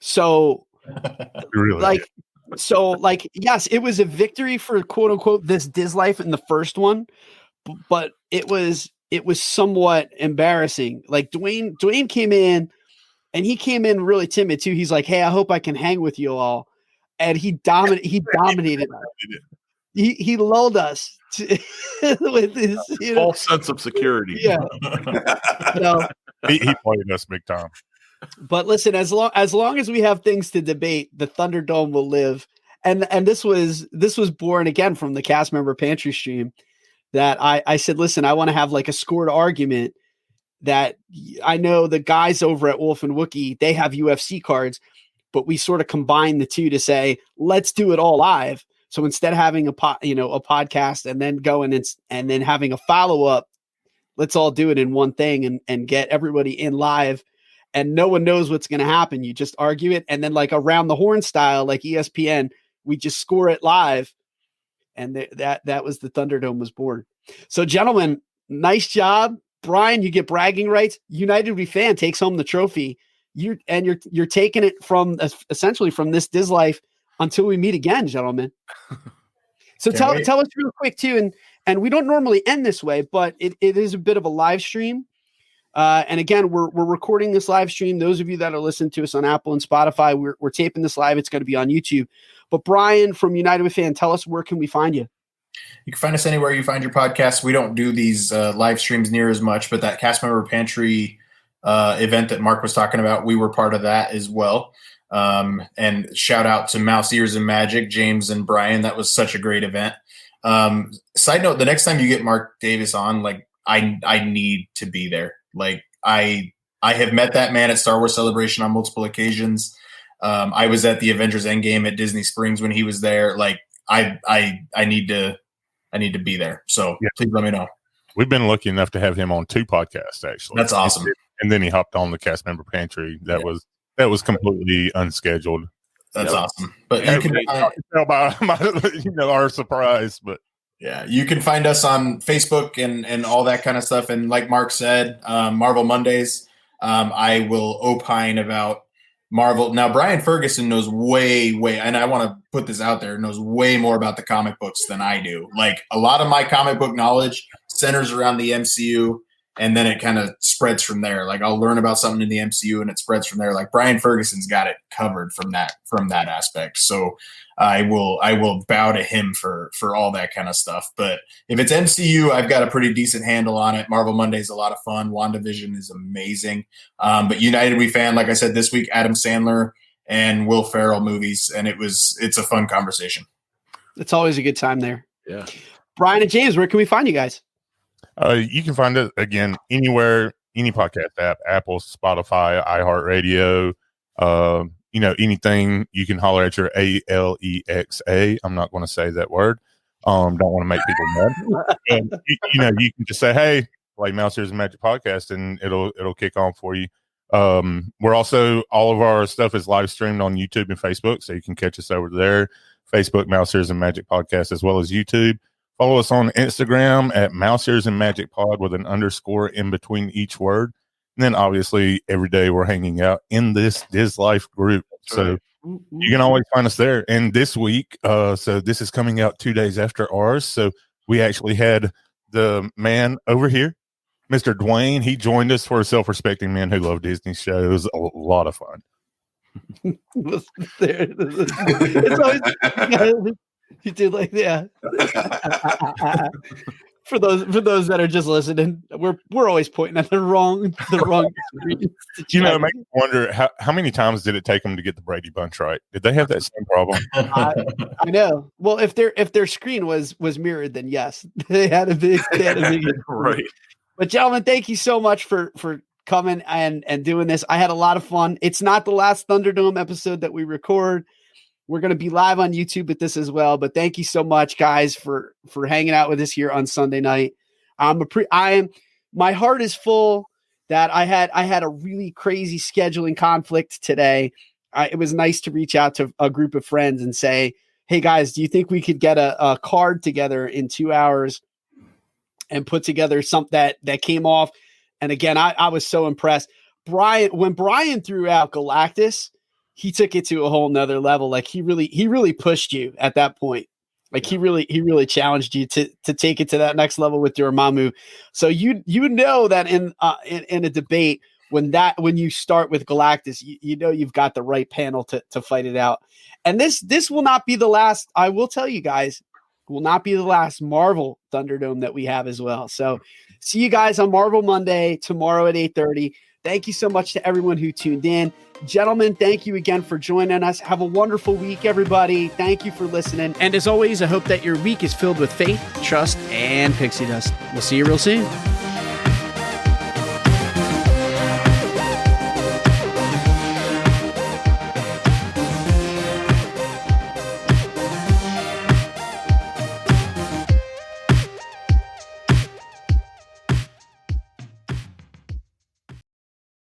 So, really? yes, it was a victory for quote unquote this Dislife in the first one, but it was somewhat embarrassing. Like Dwayne came in, and he came in really timid too. He's like, "Hey, I hope I can hang with you all," and he dominated us. He lulled us with his false sense of security. Yeah. So, he played us big time. but listen, as long as we have things to debate, the Thunderdome will live. And this was born again from the cast member pantry stream that I said, listen, I want to have like a scored argument that I know the guys over at Wolf and Wookie, they have UFC cards, but we sort of combine the two to say, let's do it all live. So instead of having a podcast and then going and then having a follow-up, let's all do it in one thing and get everybody in live, and no one knows what's going to happen. You just argue it. And then like around the horn style, like ESPN, we just score it live. And that was the Thunderdome was born. So gentlemen, nice job. Bryan, you get bragging rights. United We Fan takes home the trophy. You're taking it from essentially from this Dislife until we meet again, gentlemen. So tell us real quick too, and we don't normally end this way, but it is a bit of a live stream. And again, we're recording this live stream. Those of you that are listening to us on Apple and Spotify, we're taping this live. It's going to be on YouTube. But Bryan from United with Fan, tell us, where can we find you? You can find us anywhere you find your podcasts. We don't do these live streams near as much, but that cast member pantry event that Mark was talking about, we were part of that as well. And shout out to Mouse Ears and Magic, James and Bryan. That was such a great event. Side note, the next time you get Mark Davis on, like I need to be there. Like I have met that man at Star Wars Celebration on multiple occasions. I was at the Avengers Endgame at Disney Springs when he was there. Like I need to be there. So Please let me know. We've been lucky enough to have him on 2 podcasts, actually. That's awesome. And then he hopped on the cast member pantry. That was completely unscheduled. That's awesome. But you can tell by our surprise. But yeah, you can find us on Facebook and all that kind of stuff. And like Mark said, Marvel Mondays, I will opine about Marvel. Now, Bryan Ferguson knows way, and I want to put this out there, knows way more about the comic books than I do. Like a lot of my comic book knowledge centers around the MCU, and then it kind of spreads from there. Like I'll learn about something in the MCU and it spreads from there. Like Bryan Ferguson's got it covered from that aspect. So I will bow to him for all that kind of stuff. But if it's MCU, I've got a pretty decent handle on it. Marvel Monday is a lot of fun. WandaVision is amazing. But United We Fan, like I said, this week, Adam Sandler and Will Ferrell movies. And it's a fun conversation. It's always a good time there. Yeah. Bryan and James, where can we find you guys? You can find it again anywhere, any podcast app, Apple, Spotify, iHeartRadio, anything. You can holler at your Alexa. I'm not going to say that word. Don't want to make people mad. You can just say, "Hey, play Mouse Ears and Magic Podcast," and it'll kick on for you. We're also, all of our stuff is live streamed on YouTube and Facebook, so you can catch us over there. Facebook, Mouse Ears and Magic Podcast, as well as YouTube. Follow us on Instagram at Mouse Ears and Magic Pod with an underscore in between each word. And then obviously every day we're hanging out in this Dislife group. So you can always find us there. And this week, so this is coming out 2 days after ours. So we actually had the man over here, Mr. Dwayne. He joined us for a self-respecting man who loved Disney shows. A lot of fun. It's always you do like For those that are just listening, we're always pointing at the wrong screen. It makes me wonder how many times did it take them to get the Brady Bunch right? Did they have that same problem? I know. Well, if their screen was mirrored, then yes, they had a big right. But gentlemen, thank you so much for coming and doing this. I had a lot of fun. It's not the last Thunderdome episode that we record. We're going to be live on YouTube with this as well. But thank you so much, guys, for hanging out with us here on Sunday night. My heart is full that I had a really crazy scheduling conflict today. It was nice to reach out to a group of friends and say, hey guys, do you think we could get a card together in 2 hours and put together something that came off? And again, I was so impressed. When Bryan threw out Galactus, he took it to a whole nother level. Like he really pushed you at that point. Like he really challenged you to take it to that next level with Dormammu. So you know that in a debate, when you start with Galactus, you know you've got the right panel to fight it out. And this will not be the last. I will tell you guys, will not be the last Marvel Thunderdome that we have as well. So see you guys on Marvel Monday tomorrow at 8:30. Thank you so much to everyone who tuned in. Gentlemen, thank you again for joining us. Have a wonderful week, everybody. Thank you for listening. And as always, I hope that your week is filled with faith, trust, and pixie dust. We'll see you real soon.